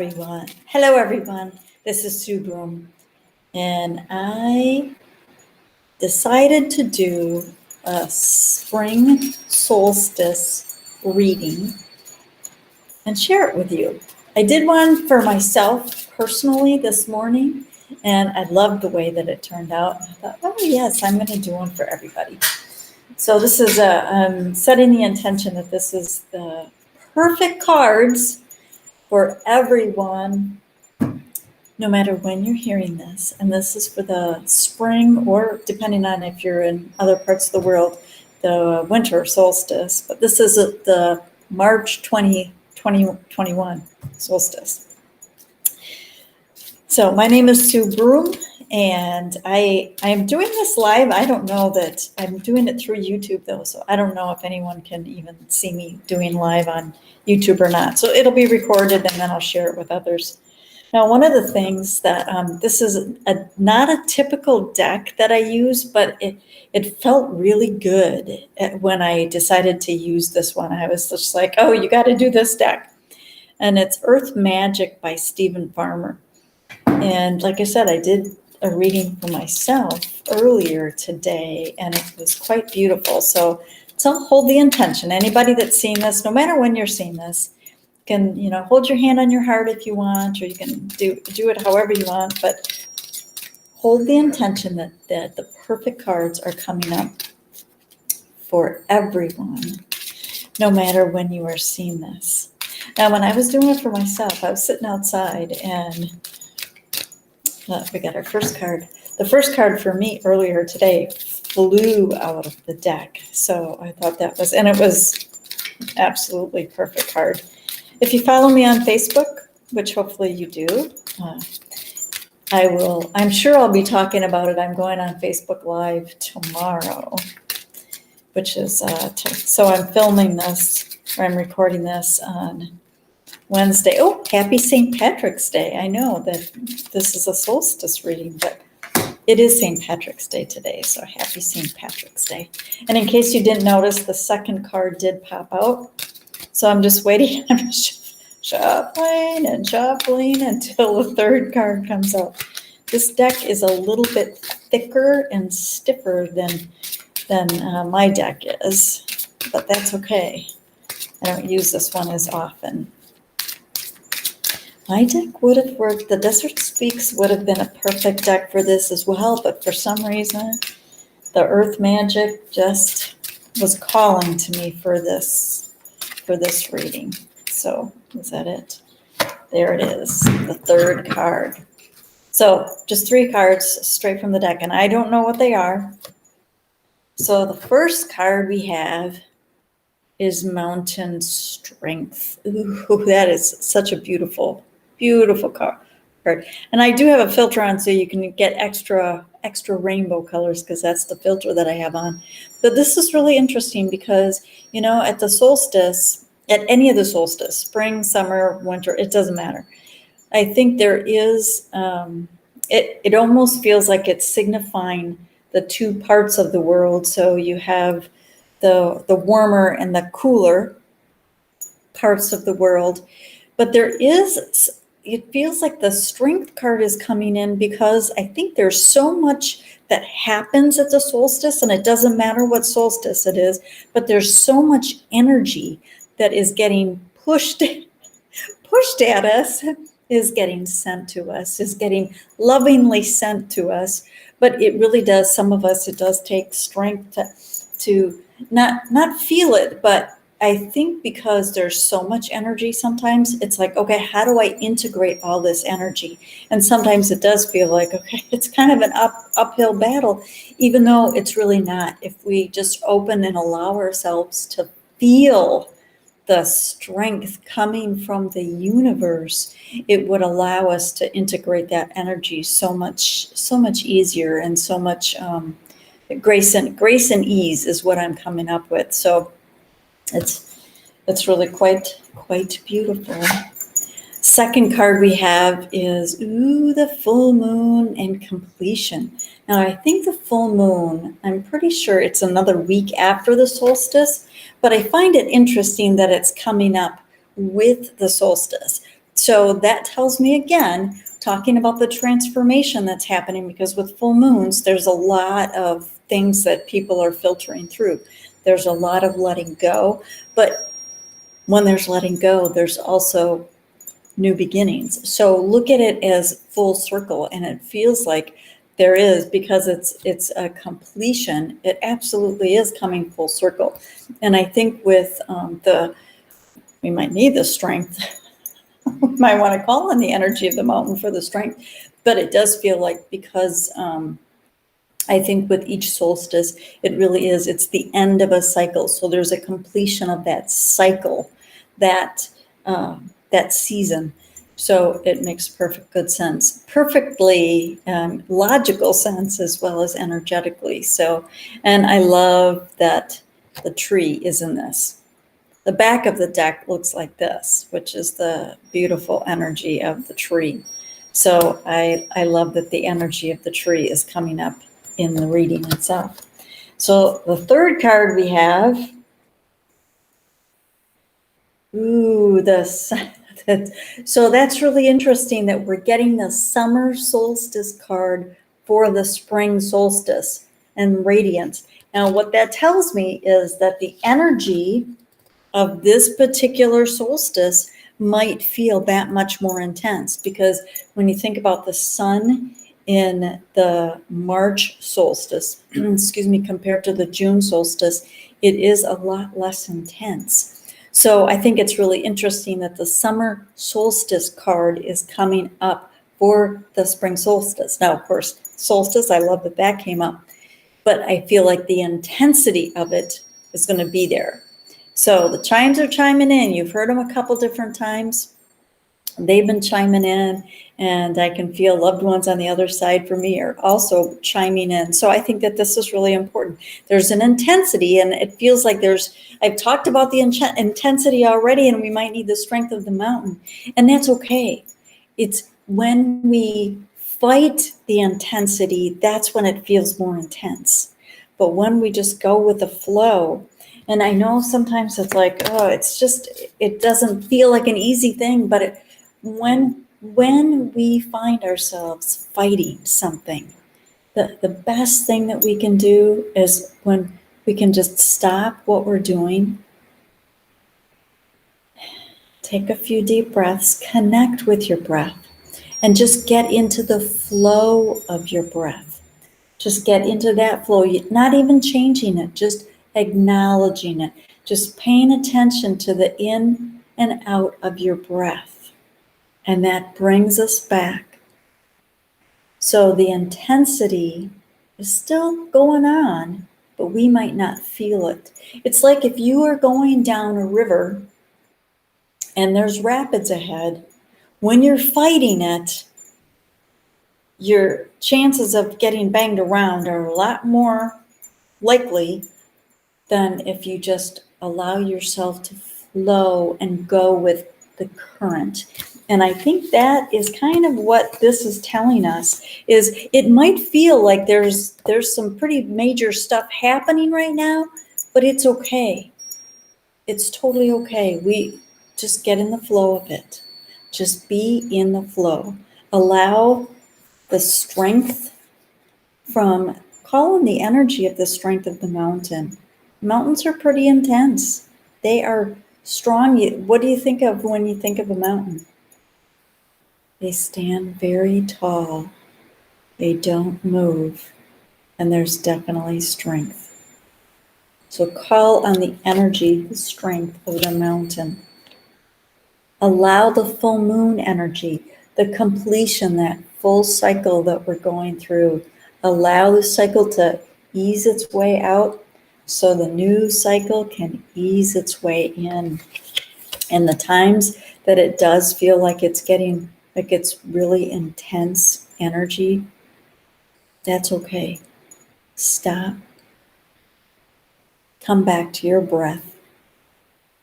Everyone. Hello, everyone. This is Sue Broom, and I decided to do a spring solstice reading and share it with you. I did one for myself personally this morning, and I loved the way that it turned out. I thought, oh, yes, I'm going to do one for everybody. So this is I'm setting the intention that this is the perfect cards for everyone, no matter when you're hearing this. And this is for the spring, or depending on if you're in other parts of the world, the winter solstice. But this is the March 2021 solstice. So my name is Sue Broom, and I am doing this live. I don't know that I'm doing it through YouTube though, so I don't know if anyone can even see me doing live on YouTube or not. So it'll be recorded, and then I'll share it with others. Now, one of the things that this is not a typical deck that I use, but it felt really good when I decided to use this one. I was just like, oh, you got to do this deck. And it's Earth Magic by Stephen Farmer. And like I said, I did a reading for myself earlier today, and it was quite beautiful. So hold the intention. Anybody that's seen this, no matter when you're seeing this, can, hold your hand on your heart if you want, or you can do it however you want, but hold the intention that the perfect cards are coming up for everyone, no matter when you are seeing this. Now, when I was doing it for myself, I was sitting outside, and we got our first card. The first card for me earlier today flew out of the deck. So I thought that was, and it was absolutely perfect card. If you follow me on Facebook, which hopefully you do, I'm sure I'll be talking about it. I'm going on Facebook Live tomorrow, which is, so I'm filming this, or I'm recording this on Wednesday. Oh, happy St. Patrick's Day. I know that this is a solstice reading, but it is St. Patrick's Day today, so happy St. Patrick's Day. And in case you didn't notice, the second card did pop out. So I'm just waiting. I'm shuffling and shuffling until the third card comes out. This deck is a little bit thicker and stiffer than my deck is, but that's okay. I don't use this one as often. My deck would have worked. The Desert Speaks would have been a perfect deck for this as well, but for some reason, the Earth Magic just was calling to me for this reading. So is that it? There it is, the third card. So just 3 cards straight from the deck, and I don't know what they are. So the first card we have is Mountain Strength. Ooh, that is such a beautiful card. And I do have a filter on, so you can get extra rainbow colors, because that's the filter that I have on. But this is really interesting because, at the solstice, at any of the solstice, spring, summer, winter, it doesn't matter. I think there is, it almost feels like it's signifying the 2 parts of the world. So you have the warmer and the cooler parts of the world. But it feels like the strength card is coming in because I think there's so much that happens at the solstice, and it doesn't matter what solstice it is, but there's so much energy that is getting pushed at us, is getting sent to us, is getting lovingly sent to us. But it really does, some of us, it does take strength to not feel it, but I think because there's so much energy, sometimes it's like, okay, how do I integrate all this energy? And sometimes it does feel like, okay, it's kind of an uphill battle, even though it's really not. If we just open and allow ourselves to feel the strength coming from the universe, it would allow us to integrate that energy so much easier, and so much grace and ease is what I'm coming up with. So it's really quite beautiful. Second card we have is the full moon and completion. Now I think the full moon, I'm pretty sure it's another week after the solstice, but I find it interesting that it's coming up with the solstice. So that tells me, again, talking about the transformation that's happening, because with full moons, there's a lot of things that people are filtering through. There's a lot of letting go, but when there's letting go, there's also new beginnings. So look at it as full circle, and it feels like there is, because it's a completion. It absolutely is coming full circle. And I think with we might need the strength. We might want to call on the energy of the mountain for the strength, but it does feel like, because I think with each solstice, it really is, it's the end of a cycle. So there's a completion of that cycle, that season. So it makes perfectly logical sense, as well as energetically. So, and I love that the tree is in this. The back of the deck looks like this, which is the beautiful energy of the tree. So I love that the energy of the tree is coming up in the reading itself. So the third card we have, so that's really interesting that we're getting the summer solstice card for the spring solstice and radiance. Now, what that tells me is that the energy of this particular solstice might feel that much more intense, because when you think about the sun in the March solstice, excuse me, compared to the June solstice, it is a lot less intense. So I think it's really interesting that the summer solstice card is coming up for the spring solstice. Now, of course, solstice, I love that that came up, but I feel like the intensity of it is going to be there. So the chimes are chiming in. You've heard them a couple different times. They've been chiming in, and I can feel loved ones on the other side for me are also chiming in. So I think that this is really important. There's an intensity, and it feels like I've talked about the intensity already, and we might need the strength of the mountain, and that's okay. It's when we fight the intensity, that's when it feels more intense. But when we just go with the flow, and I know sometimes it's like, oh, it doesn't feel like an easy thing, but when we find ourselves fighting something, the best thing that we can do is when we can just stop what we're doing, take a few deep breaths, connect with your breath, and just get into the flow of your breath. Just get into that flow, not even changing it, just acknowledging it, just paying attention to the in and out of your breath. And that brings us back. So the intensity is still going on, but we might not feel it. It's like if you are going down a river and there's rapids ahead, when you're fighting it, your chances of getting banged around are a lot more likely than if you just allow yourself to flow and go with the current. And I think that is kind of what this is telling us, is it might feel like there's some pretty major stuff happening right now, but it's okay. It's totally okay. We just get in the flow of it. Just be in the flow. Allow the strength call on the energy of the strength of the mountain. Mountains are pretty intense. They are strong. What do you think of when you think of a mountain? They stand very tall. They don't move. And there's definitely strength. So call on the energy, the strength of the mountain. Allow the full moon energy, the completion, that full cycle that we're going through. Allow the cycle to ease its way out so the new cycle can ease its way in. And the times that it does feel like it's getting, like it's really intense energy, that's okay. Stop. Come back to your breath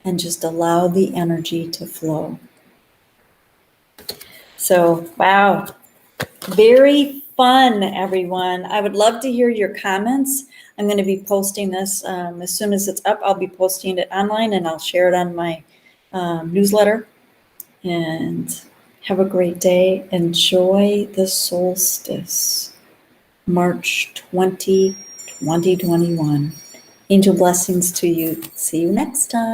and just allow the energy to flow. So, wow. Very fun, everyone. I would love to hear your comments. I'm going to be posting this as soon as it's up. I'll be posting it online, and I'll share it on my newsletter. And Have a great day. Enjoy the solstice, March 20, 2021. Angel blessings to you. See you next time.